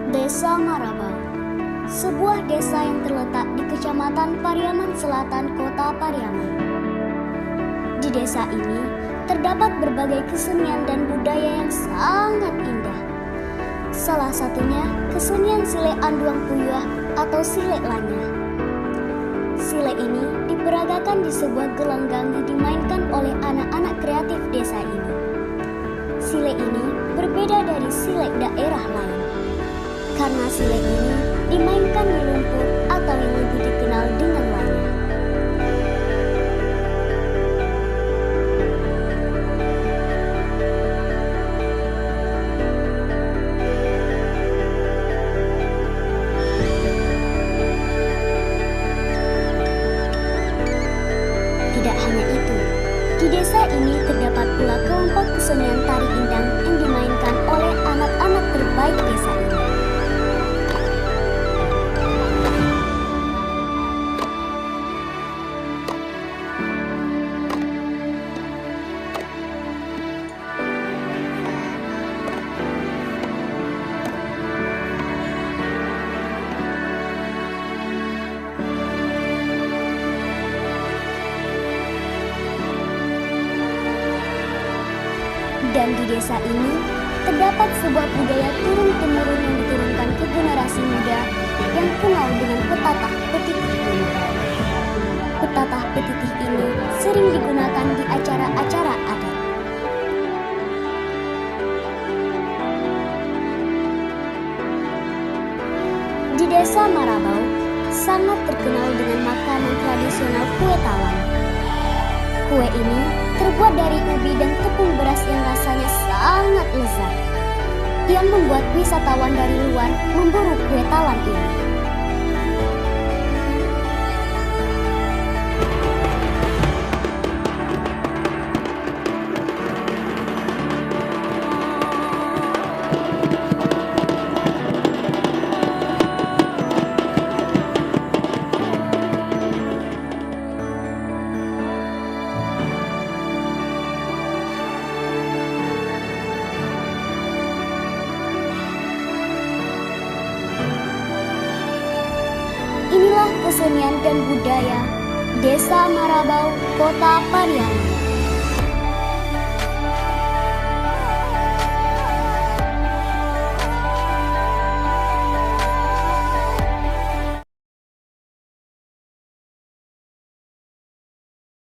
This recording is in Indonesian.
Desa Marabau, sebuah desa yang terletak di Kecamatan Pariaman Selatan, Kota Pariaman. Di desa ini terdapat berbagai kesenian dan budaya yang sangat indah. Salah satunya kesenian Sile Anduang Puyuh atau Sile Lanyah. Sile ini diperagakan di sebuah gelanggang yang dimainkan oleh anak-anak kreatif desa ini. Sile ini berbeda dari sile daerah lain, karena sile ini dimainkan di lumpur atau yang lebih dikenal dengan lanyah. Tidak hanya itu, di desa ini terdapat pula kelompok kesenian tari indang yang dimainkan oleh anak-anak terbaik desa ini. Dan di desa ini terdapat sebuah budaya turun-temurun yang diturunkan ke generasi muda yang kenal dengan petatah petitih ini. Petatah petitih ini sering digunakan di acara-acara adat. Di desa Marabau sangat terkenal dengan makanan tradisional kue talam. Kue ini terbuat dari ubi dan tepung beras yang rasanya sangat lezat, yang membuat wisatawan dari luar memburu kue talam ini. Inilah kesenian dan budaya Desa Marabau, Kota Pariaman.